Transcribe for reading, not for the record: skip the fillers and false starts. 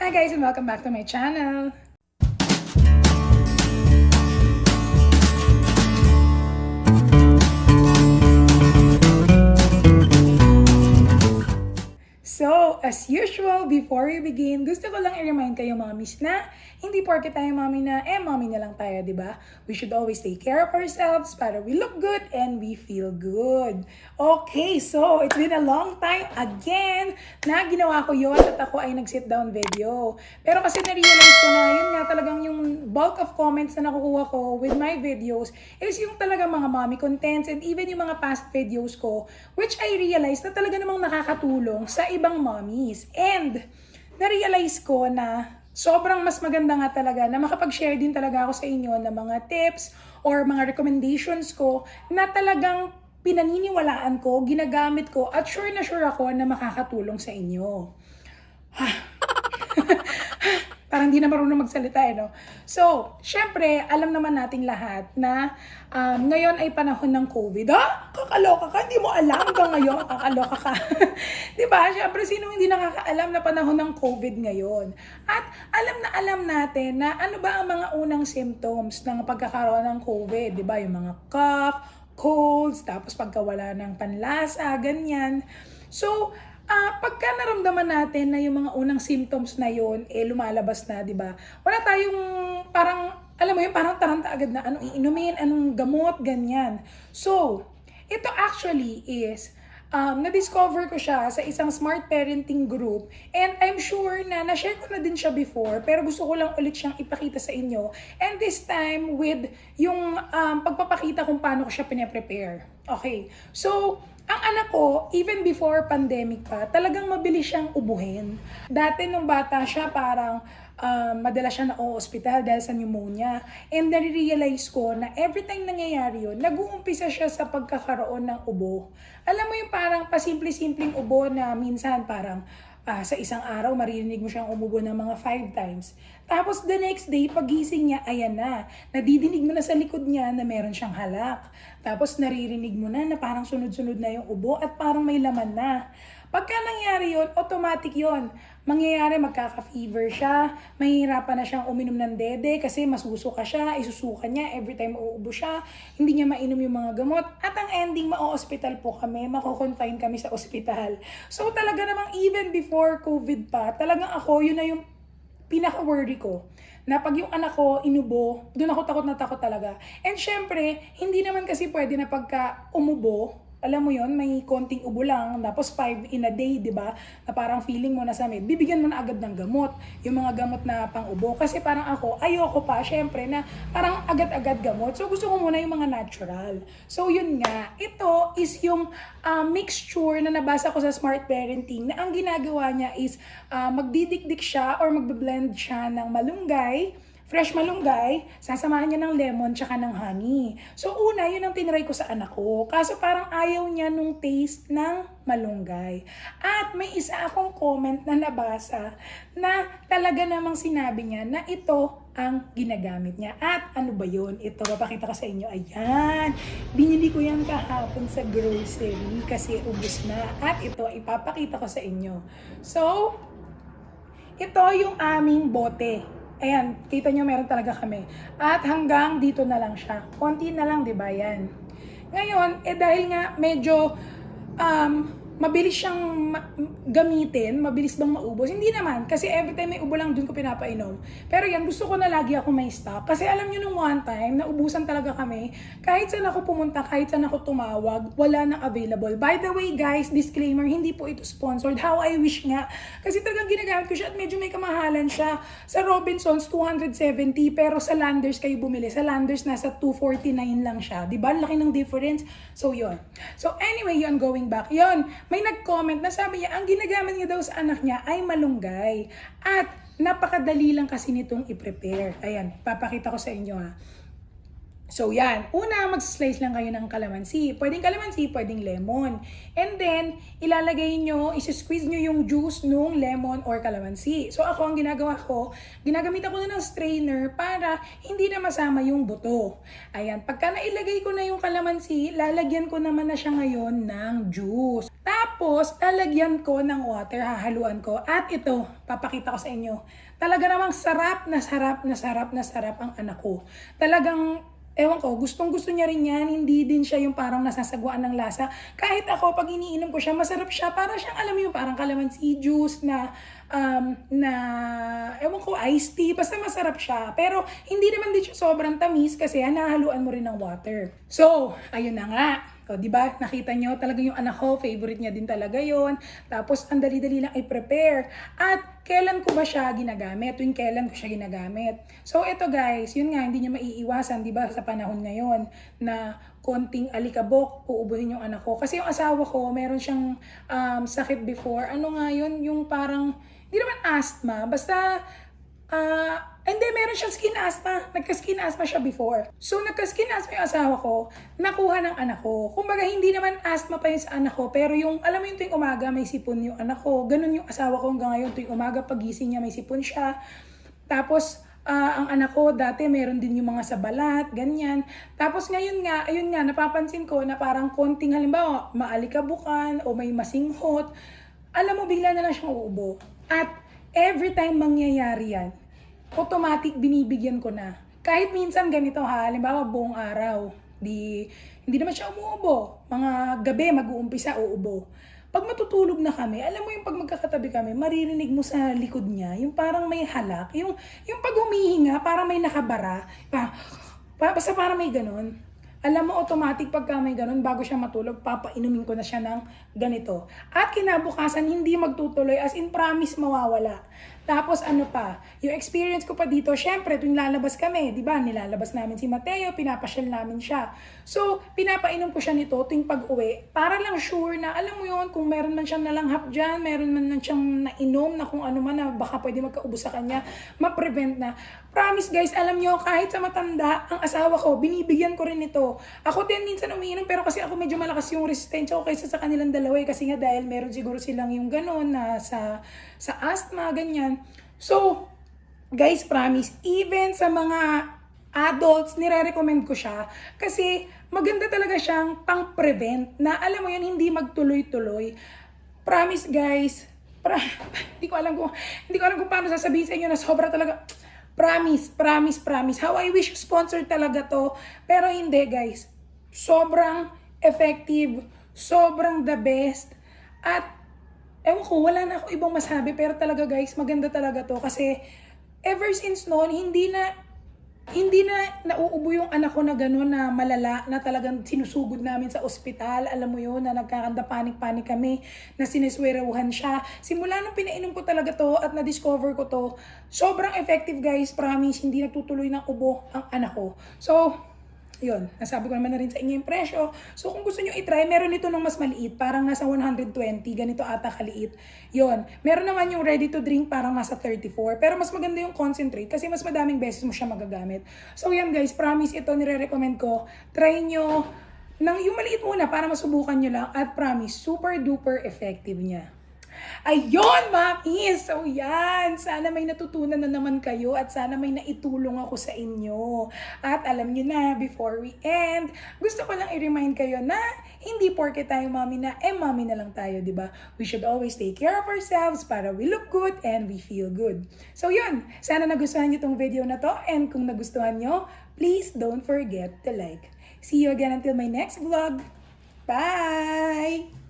Hi guys and welcome back to my channel. So, as usual, before we begin, gusto ko lang i-remind kayo mommies na hindi porke tayo mommy na, mommy na lang tayo, di ba? We should always take care of ourselves para we look good and we feel good. Okay, so it's been a long time again na ginawa ko yun at ako ay nag-sit down video. Pero kasi na-realize ko na yun nga talagang yung bulk of comments na nakukuha ko with my videos is yung talagang mga mommy contents and even yung mga past videos ko, which I realized na talaga namang nakakatulong sa ibang mommies. And na-realize ko na sobrang mas maganda nga talaga na makapag-share din talaga ako sa inyo ng mga tips or mga recommendations ko na talagang pinaniniwalaan ko, ginagamit ko at sure na sure ako na makakatulong sa inyo. Parang hindi na marunong magsalita no? So, syempre, alam naman nating lahat na ngayon ay panahon ng COVID. Kakaloka ka? Hindi mo alam hanggang ngayon, kakaloka ka. Diba? Syempre, sino hindi nakakaalam na panahon ng COVID ngayon? At alam natin na ano ba ang mga unang symptoms ng pagkakaroon ng COVID? Diba? Yung mga cough, colds, tapos pagkawala ng panlasa, ganyan. So, pagka naramdaman natin na yung mga unang symptoms na yun, lumalabas na, di ba? Wala tayong parang, alam mo yun, parang taranta agad na anong iinumin, anong gamot, ganyan. So, ito actually is, na-discover ko siya sa isang smart parenting group and I'm sure na na-share ko na din siya before pero gusto ko lang ulit siyang ipakita sa inyo and this time with yung pagpapakita kung paano ko siya pinaprepare. Okay, so ang anak ko, even before pandemic pa, talagang mabilis siyang ubuhin. Dati nung bata siya, parang madalas siya na-o-hospital dahil sa pneumonia. And nare-realize ko na every time nangyayari yun, nag-uumpisa siya sa pagkakaroon ng ubo. Alam mo yung parang pasimple-simpleng ubo na minsan parang sa isang araw, maririnig mo siyang umubo ng mga 5 times. Tapos the next day, pagising niya, ayan na. Nadidinig mo na sa likod niya na meron siyang halak. Tapos naririnig mo na parang sunod-sunod na yung ubo at parang may laman na. Pagka nangyari yun, automatic yun. Mangyayari, magkaka-fever siya, mahihirapan na siyang uminom ng dede kasi masusuka siya, isusuka niya every time uubo siya, hindi niya mainom yung mga gamot. At ang ending, ma-hospital po kami, mako-confine kami sa ospital. So talaga namang even before COVID pa, talagang ako, yun na yung pinaka-worry ko. Na pag yung anak ko inubo, doon ako takot na takot talaga. And syempre, hindi naman kasi pwede na pagka umubo, alam mo yon, may konting ubo lang, tapos 5 in a day, di ba? Na parang feeling mo na sa med, bibigyan mo na agad ng gamot, yung mga gamot na pang-ubo. Kasi parang ako, ayoko pa, syempre, na parang agad-agad gamot. So, gusto ko muna yung mga natural. So, yun nga, ito is yung mixture na nabasa ko sa Smart Parenting, na ang ginagawa niya is magdidikdik siya or magbe-blend siya ng malunggay, fresh malunggay, sasamahan niya ng lemon tsaka ng honey. So una, yun ang tinry ko sa anak ko. Kaso parang ayaw niya nung taste ng malunggay. At may isa akong comment na nabasa na talaga namang sinabi niya na ito ang ginagamit niya. At ano ba yun? Ito, papakita ko sa inyo. Ayan. Binili ko yan kahapon sa grocery kasi ubos na. At ito, ipapakita ko sa inyo. So, ito yung aming bote. Ayan, kita nyo meron talaga kami. At hanggang dito na lang siya. Konti na lang, di ba yan? Ngayon, dahil nga medyo mabilis siyang gamitin, mabilis bang maubos? Hindi naman, kasi every time may ubo lang dun ko pinapainom. Pero yan, gusto ko na lagi ako may stock. Kasi alam nyo nung one time, naubusan talaga kami. Kahit saan ako pumunta, kahit saan ako tumawag, wala nang available. By the way guys, disclaimer, hindi po ito sponsored. How I wish nga. Kasi talagang ginagamit ko siya at medyo may kamahalan siya. Sa Robinsons, 270, pero sa Landers kayo bumili. Sa Landers, nasa 249 lang siya. Diba? Laki ng difference. So, yun. So, anyway, yun, going back. Yun, may nag-comment na sabi niya, ang ginagamit niya daw sa anak niya ay malunggay. At napakadali lang kasi nitong i-prepare. Ayan, papakita ko sa inyo ha. So yan, una mag-slice lang kayo ng kalamansi. Pwedeng kalamansi, pwedeng lemon. And then, ilalagay nyo, isi-squeeze nyo yung juice nung lemon or kalamansi. So ako, ang ginagawa ko, ginagamit ako na ng strainer para hindi na masama yung buto. Ayan, pagka nailagay ko na yung kalamansi, lalagyan ko naman na siya ngayon ng juice. Tapos, lalagyan ko ng water, hahaluan ko. At ito, papakita ko sa inyo. Talaga namang sarap na sarap na sarap na sarap ang anak ko. Talagang ewan ko, gustong-gusto niya rin yan. Hindi din siya yung parang nasasagwaan ng lasa. Kahit ako, pag iniinom ko siya, masarap siya. Para siyang, alam mo yung parang calamansi juice ewan ko, iced tea. Basta masarap siya. Pero, hindi naman din siya sobrang tamis kasi nahaluan mo rin ng water. So, ayun na nga. O, diba? Nakita nyo, talagang yung anak ko, favorite niya din talaga yon. Tapos, ang dali-dali lang i-prepare. At, kailan ko ba siya ginagamit? Tuwing kailan ko siya ginagamit? So, ito guys, yun nga, hindi niya maiiwasan, diba? Sa panahon ngayon, na konting alikabok, uubuhin yung anak ko. Kasi yung asawa ko, meron siyang sakit before. Ano nga yun? Yung parang, hindi naman asthma, basta, hindi, meron siyang skin asthma. Nagka-skin asthma siya before. So, nagka-skin asthma yung asawa ko, nakuha ng anak ko. Kumbaga, hindi naman asthma pa yun sa anak ko, pero yung, alam mo yung tuwing umaga, may sipon yung anak ko. Ganun yung asawa ko hanggang ngayon, tuwing umaga, pagising niya, may sipon siya. Tapos, ang anak ko, dati meron din yung mga sa balat, ganyan. Tapos ngayon nga, ayun nga, napapansin ko na parang konting halimbawa, maalikabukan o may masinghot. Alam mo, bigla na lang siyang uubo. At every time mangyayari yan, automatic binibigyan ko na. Kahit minsan ganito ha, halimbawa buong araw, hindi naman siya umuubo. Mga gabi mag-uumpisa uubo. Pag matutulog na kami, alam mo yung pag magkakatabi kami, maririnig mo sa likod niya, yung parang may halak, yung pag humihinga, parang may nakabara, basta parang may ganun. Alam mo, automatic pagka may ganun, bago siya matulog, papainumin ko na siya ng ganito. At kinabukasan, hindi magtutuloy, as in promise mawawala. Tapos ano pa, yung experience ko pa dito, syempre, tuwing lalabas kami, di ba, nilalabas namin si Mateo, pinapasyal namin siya. So, pinapainom ko siya nito tuwing pag-uwi, para lang sure na, alam mo yon kung meron man siyang nalanghap dyan, meron man siyang nainom na kung ano man na baka pwede magkaubos sa kanya, ma-prevent na. Promise guys, alam nyo, kahit sa matanda, ang asawa ko, binibigyan ko rin ito. Ako din minsan umiinom, pero kasi ako medyo malakas yung resistensya ko kaysa sa kanilang dalawa, kasi nga dahil meron siguro silang yung gano'n na sa asthma, ganyan. So, guys, promise, even sa mga adults, nire-recommend ko siya kasi maganda talaga siyang pang-prevent na alam mo yun, hindi magtuloy-tuloy. Promise, guys, hindi ko alam kung paano sasabihin sa inyo na sobra talaga. Promise, promise, promise. How I wish sponsor talaga to. Pero hindi, guys. Sobrang effective, sobrang the best. At ewan ko, wala na ako ibang masabi, pero talaga guys, maganda talaga to kasi ever since noon, hindi na nauubo yung anak ko na gano'n na malala, na talagang sinusugod namin sa ospital, alam mo yun, na nagkakanda panik-panik kami, na sinisweruhan siya. Simula nung pinainom ko talaga to at na-discover ko to, sobrang effective guys, promise, hindi nagtutuloy ng ubo ang anak ko. So, yun, nasabi ko naman na rin sa inyo yung presyo. So, kung gusto nyo i-try, meron ito ng mas maliit. Parang nasa 120, ganito ata kaliit. Yun. Meron naman yung ready to drink, parang nasa 34. Pero mas maganda yung concentrate kasi mas madaming beses mo siya magagamit. So, yan guys, promise ito, nire-recommend ko. Try nyo yung maliit muna para masubukan nyo lang. At promise, super duper effective niya. Ayun, mami! So yan, sana may natutunan na naman kayo at sana may naitulong ako sa inyo. At alam nyo na, before we end, gusto ko lang i-remind kayo na hindi porke tayo mami na, mami na lang tayo, di ba? We should always take care of ourselves para we look good and we feel good. So yun, sana nagustuhan nyo tong video na to, and kung nagustuhan nyo, please don't forget to like. See you again until my next vlog. Bye!